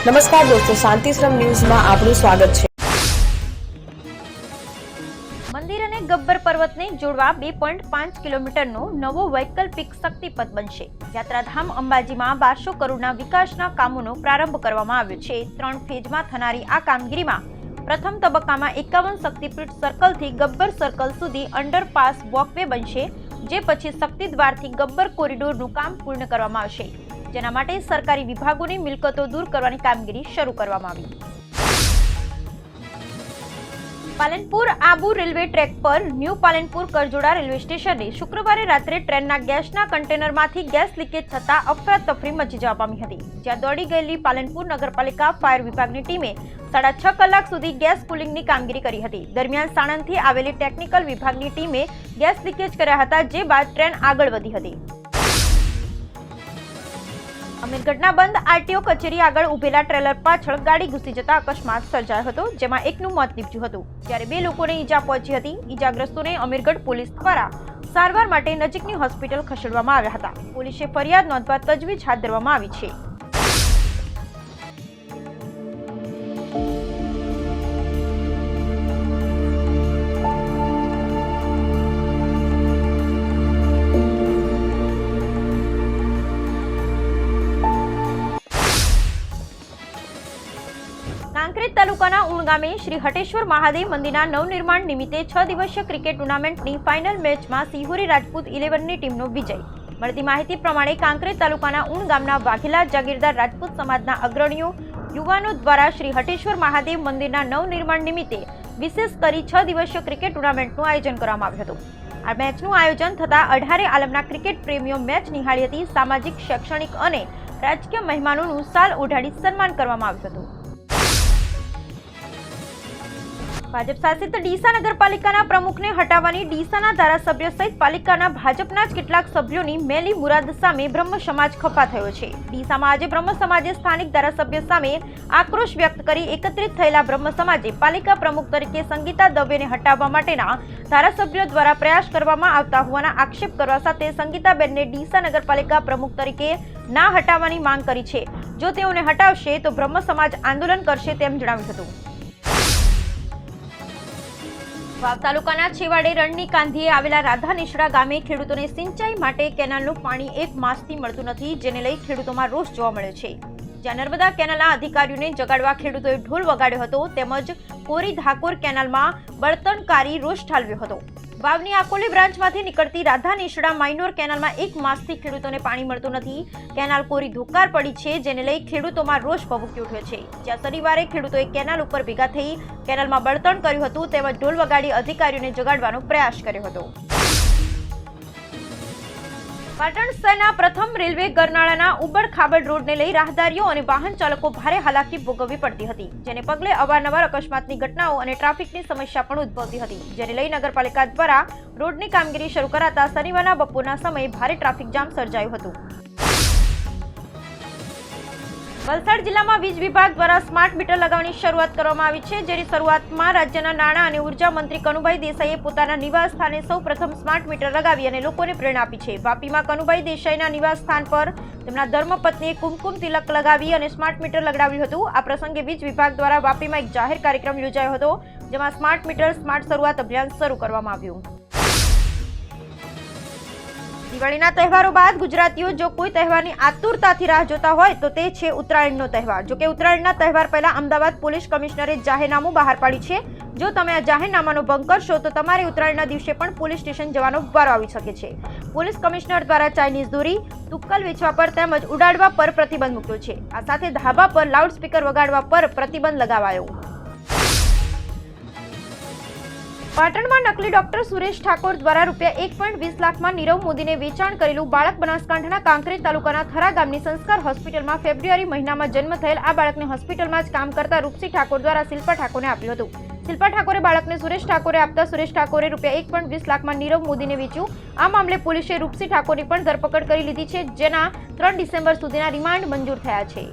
નમસ્કાર દોસ્તો, શાંતિશ્રમ ન્યૂઝમાં આપનું સ્વાગત છે। મંદિર અને ગબ્બર પર્વતને જોડવા 2.5 કિલોમીટરનો નવો વૈકલ્પિક શક્તિપથ બનશે। યાત્રાધામ અંબાજીમાં 1200 કરોડના વિકાસના કામોનો પ્રારંભ કરવામાં આવ્યો છે। 3 ફેઝમાં થનારી આ કામગીરીમાં પ્રથમ તબક્કામાં 51 શક્તિપીઠ સર્કલથી ગબ્બર સર્કલ સુધી અંડરપાસ વોકવે બનશે, જે પછી શક્તિદ્વારથી ગબ્બર કોરિડોરનું કામ પૂર્ણ કરવામાં આવશે, જેના માટે સરકારી વિભાગોની મિલકતો દૂર કરવાની કામગીરી શરૂ કરવામાં આવી। પાલનપુર આબુ રેલવે ટ્રેક પર ન્યૂ પાલનપુર કરજોડા રેલવે સ્ટેશને શુક્રવારે રાત્રે ટ્રેનના ગેસના કન્ટેનરમાંથી ગેસ લીકેજ થતા અફરાતફરી મચી જવા પામી હતી, જ્યાં દોડી ગયેલી પાલનપુર નગરપાલિકા ફાયર વિભાગની ટીમે 6.5 કલાક સુધી ગેસ કુલિંગની કામગીરી કરી હતી। દરમિયાન સાણંદથી આવેલી ટેકનિકલ વિભાગની ટીમે ગેસ લીકેજ કર્યા હતા, જે બાદ ટ્રેન આગળ વધી હતી। અમીરગઢના બંધ આરટીઓ કચેરી આગળ ઉભેલા ટ્રેલર પાછળ ગાડી ઘૂસી જતા અકસ્માત સર્જાયો હતો, જેમાં એકનું મોત નીપજ્યું હતું, જ્યારે 2 લોકોને ઈજા પહોંચી હતી। ઈજાગ્રસ્તોને અમીરગઢ પોલીસ દ્વારા સારવાર માટે નજીકની હોસ્પિટલ ખસેડવામાં આવ્યા હતા। પોલીસે ફરિયાદ નોંધવા તજવીજ હાથ ધરવામાં આવી છે। કાંકરેજ તાલુકાના ઉણ ગામે શ્રી હટેશ્વર મહાદેવ મંદિરના નવનિર્માણ નિમિત્તે 6 દિવસીય ક્રિકેટ ટુર્નામેન્ટની ફાઇનલ મેચમાં સિહોરી રાજપૂત 11ની ટીમનો વિજય। મળતી માહિતી પ્રમાણે કાંકરેજ તાલુકાના ઉણ ગામના વાઘેલા જાગીરદાર રાજપૂત સમાજના અગ્રણીઓ યુવાનો દ્વારા શ્રી હટેશ્વર મહાદેવ મંદિરના નવનિર્માણ નિમિત્તે વિશેષ કરી 6 દિવસીય ક્રિકેટ ટુર્નામેન્ટનું આયોજન કરવામાં આવ્યું હતું। આ મેચનું આયોજન થતા 18 આલમના ક્રિકેટ પ્રેમીઓ મેચ નિહાળી હતી। સામાજિક, શૈક્ષણિક અને રાજકીય મહેમાનોનું શાલ ઓઢાડી સન્માન કરવામાં આવ્યું હતું। ભાજપ શાસિત ડીસા નગરપાલિકાના પ્રમુખને હટાવવાની ડીસાના ધારાસભ્ય સહિત પાલિકાના ભાજપના જ કેટલાક સભ્યોની મેલી મુરાદ સામે બ્રહ્મ સમાજ ખફા થયો છે। ડીસામાં આજે બ્રહ્મ સમાજે સ્થાનિક ધારાસભ્ય સામે આક્રોશ વ્યક્ત કરી એકત્રિત થયેલા બ્રહ્મ સમાજે પાલિકા પ્રમુખ તરીકે સંગીતા દવેને હટાવવા માટેના ધારાસભ્યો દ્વારા પ્રયાસ કરવામાં આવતા હોવાના આક્ષેપ કરવા સાથે સંગીતાબેનને ડીસા નગરપાલિકા પ્રમુખ તરીકે ના હટાવવાની માંગ કરી છે। જો તેઓને હટાવશે તો બ્રહ્મ સમાજ આંદોલન કરશે તેમ જણાવ્યું હતું। વાવ તાલુકાના છેવાડે રણની કાંધીએ આવેલા રાધા નિશડા ગામે ખેડૂતોને સિંચાઈ માટે કેનાલનું પાણી 1 માસથી મળતું નથી, જેને લઈ ખેડૂતોમાં રોષ જોવા મળ્યો છે। જ્યાં નર્મદા કેનાલના અધિકારીઓને જગાડવા ખેડૂતોએ ઢોલ વગાડ્યો હતો, તેમજ કોરી ધાકોર કેનાલમાં બળતણકારી રોષ ઠાલવ્યો હતો। વાવની આકોલી બ્રાન્ચમાંથી નીકળતી રાધા નિશડા માઇનોર કેનાલમાં 1 માસથી ખેડૂતોને પાણી મળતું નથી। કેનાલ કોરી ધોકાર પડી છે, જેને લઈ ખેડૂતોમાં રોષ ભભૂકી ઉઠ્યો છે। જ્યાં શનિવારે ખેડૂતોએ કેનાલ ઉપર ભેગા થઈ કેનાલમાં બળતણ કર્યું હતું, તેમજ ઢોલ વગાડી અધિકારીઓને જગાડવાનો પ્રયાસ કર્યો હતો। પાટણ શહેરના પ્રથમ રેલવે ગરનાળાના ઉબડ-ખાબડ રોડને લઈ રાહદારીઓ અને વાહન ચાલકો ભારે હાલાકી ભોગવવી પડતી હતી, જેને પગલે અવારનવાર અકસ્માતની ઘટનાઓ અને ટ્રાફિકની સમસ્યા પણ ઉદ્ભવતી હતી, જેને લઈ નગરપાલિકા દ્વારા રોડની કામગીરી શરૂ કરાતા શનિવારના બપોરના સમયે ભારે ટ્રાફિક જામ સર્જાયું હતું। વલસાડ જિલ્લામાં વીજ વિભાગ દ્વારા સ્માર્ટ મીટર લગાવવાની શરૂઆત કરવામાં આવી છે, જેની શરૂઆતમાં રાજ્યના નાણાં અને ઉર્જા મંત્રી કનુભાઈ દેસાઈએ પોતાના નિવાસ સ્થાને સૌપ્રથમ સ્માર્ટ મીટર લગાવી અને લોકોને પ્રેરણા આપી છે। વાપીમાં કનુભાઈ દેસાઈના નિવાસ સ્થાન પર તેમના ધર્મપત્નીએ કુમકુમ તિલક લગાવી અને સ્માર્ટ મીટર લગાવ્યું હતું। આ પ્રસંગે વીજ વિભાગ દ્વારા વાપીમાં એક જાહેર કાર્યક્રમ યોજાયો હતો, જેમાં સ્માર્ટ મીટર સ્માર્ટ શરૂઆત અભિયાન શરૂ કરવામાં આવ્યું। દિવાળીના તહેવારો બાદ ગુજરાતીઓ જો કોઈ તહેવારની આતુરતાથી રાહ જોતા હોય તો તે છે ઉત્તરાયણનો તહેવાર। જો કે ઉત્તરાયણના તહેવાર પહેલા અમદાવાદ પોલીસ કમિશનરે જાહેરનામું બહાર પાડ્યું છે। જો તમે આ જાહેરનામાનો ભંગ કરશો તો તમારે ઉત્તરાયણના દિવસે પણ પોલીસ સ્ટેશન જવાનો વારો આવી શકે છે। પોલીસ કમિશનર દ્વારા ચાઇનીઝ દોરી, તુક્કલ વેચવા પર તેમજ ઉડાડવા પર પ્રતિબંધ મૂક્યો છે। આ સાથે ધાબા પર લાઉડસ્પીકર વગાડવા પર પ્રતિબંધ લગાવાયો। પાટણમાં નકલી ડોક્ટર સુરેશ ઠાકોર દ્વારા ₹1.20 લાખમાં નીરવ મોદીને વેચાણ કરેલું બાળક બનાસકાંઠાના કાંકરેજ તાલુકાના થરા ગામની સંસ્કાર હોસ્પિટલમાં ફેબ્રુઆરી મહિનામાં જન્મ થયેલ આ બાળકને હોસ્પિટલમાં જ કામ કરતા રૂપસી ઠાકોર દ્વારા શિલ્પા ઠાકોરને આપ્યું હતું। શિલ્પા ઠાકોરે બાળકને સુરેશ ઠાકોરે આપતા સુરેશ ઠાકોરે ₹1.20 લાખમાં નીરવ મોદીને વેચ્યું। આ મામલે પોલીસે રૂપસી ઠાકોરની પણ ધરપકડ કરી લીધી છે, જેના 3 ડિસેમ્બર સુધીના રિમાન્ડ મંજૂર થયા છે।